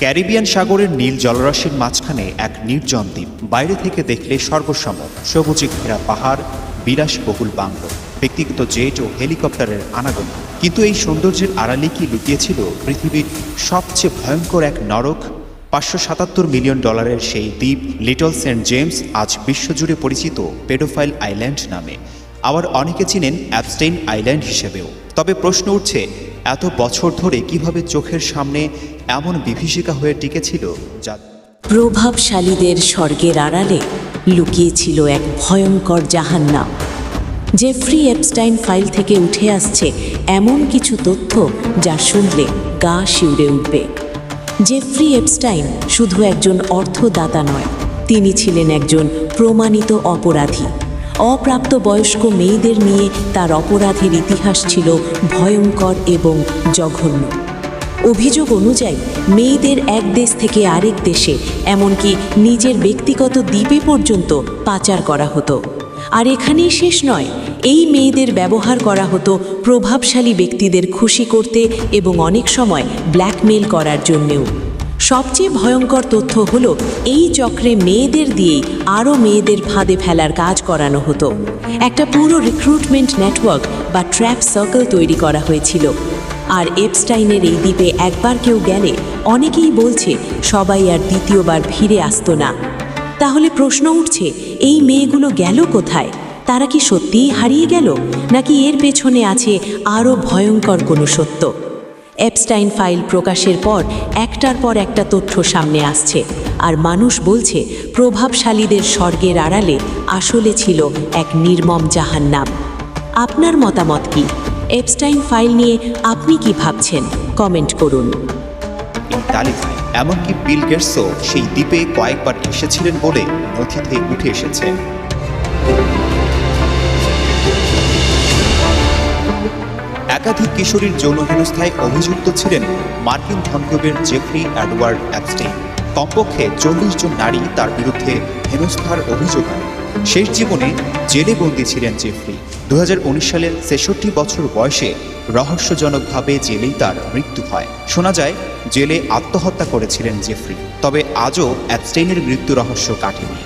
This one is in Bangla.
ক্যারিবিয়ান সাগরের নীল জলরাশির মাঝখানে এক নির্জন দ্বীপ। বাইরে থেকে দেখলে সর্বসম সবুজে ঘেরা পাহাড়, বিলাসবহুল বাংলো, ব্যক্তিগত জেট ও হেলিকপ্টারের আনাগোনা। কিন্তু এই সৌন্দর্যের আড়ালে কি লুকিয়েছিল পৃথিবীর সবচেয়ে ভয়ঙ্কর এক নরক? $577 মিলিয়ন সেই দ্বীপ লিটল সেন্ট জেমস আজ বিশ্বজুড়ে পরিচিত পেডোফাইল আইল্যান্ড নামে। আবার অনেকে চিনেন অ্যাপস্টেইন আইল্যান্ড হিসেবেও। তবে প্রশ্ন উঠছে, এত বছর ধরে কিভাবে চোখের সামনে এমন বিভীষিকা হয়ে টিকেছিল যা প্রভাবশালীদের স্বর্গের আড়ালে লুকিয়েছিল এক ভয়ঙ্কর জাহান্নাম। জেফ্রি এপস্টাইন ফাইল থেকে উঠে আসছে এমন কিছু তথ্য যা শুনলে গা শিউরে উঠবে। জেফ্রি এপস্টাইন শুধু একজন অর্থদাতা নয়, তিনি ছিলেন একজন প্রমাণিত অপরাধী। অপ্রাপ্তবয়স্ক মেয়েদের নিয়ে তার অপরাধের ইতিহাস ছিল ভয়ঙ্কর এবং জঘন্য। অভিযোগ অনুযায়ী মেয়েদের এক দেশ থেকে আরেক দেশে, এমনকি নিজের ব্যক্তিগত দ্বীপে পর্যন্ত পাচার করা হতো। আর এখানেই শেষ নয়, এই মেয়েদের ব্যবহার করা হতো প্রভাবশালী ব্যক্তিদের খুশি করতে এবং অনেক সময় ব্ল্যাকমেল করার জন্যেও। সবচেয়ে ভয়ঙ্কর তথ্য হলো, এই চক্রে মেয়েদের দিয়েই আরও মেয়েদের ফাঁদে ফেলার কাজ করানো হতো। একটা পুরো রিক্রুটমেন্ট নেটওয়ার্ক বা ট্র্যাপ সার্কেল তৈরি করা হয়েছিল। আর এপস্টাইনের এই দ্বীপে একবার কেউ গেলে অনেকেই বলছে সবাই আর দ্বিতীয়বার ফিরে আসতো না। তাহলে প্রশ্ন উঠছে, এই মেয়েগুলো গেল কোথায়? তারা কি সত্যিই হারিয়ে গেল, নাকি এর পেছনে আছে আরও ভয়ঙ্কর কোনো সত্য? এপস্টাইন ফাইল প্রকাশের পর একটার পর একটা তথ্য সামনে আসছে, আর মানুষ বলছে প্রভাবশালীদের স্বর্গের আড়ালে আসলে ছিল এক নির্মম জাহান্নাম। আপনার মতামত কি? এপস্টাইন ফাইল নিয়ে আপনি কি ভাবছেন? কমেন্ট করুন। এই তালিকায় এমনকি বিল গেটসও সেই দ্বীপে কয়েকবার এসেছিলেন বলে নথিতে উঠে এসেছে। একাধিক কিশোরীর যৌন হেনস্থায় অভিযুক্ত ছিলেন মার্কিন ধনকুবের জেফ্রি এডওয়ার্ড অ্যাপস্টেইন। কমপক্ষে 40 জন নারী তার বিরুদ্ধে হেনস্থার অভিযোগ আনে। শেষ জীবনে জেলে বন্দী ছিলেন জেফ্রি। 2019 সালের 63 বছর বয়সে রহস্যজনকভাবে জেলেই তার মৃত্যু হয়। শোনা যায় জেলে আত্মহত্যা করেছিলেন জেফ্রি। তবে আজও অ্যাপস্টেইনের মৃত্যু রহস্য কাটেনি।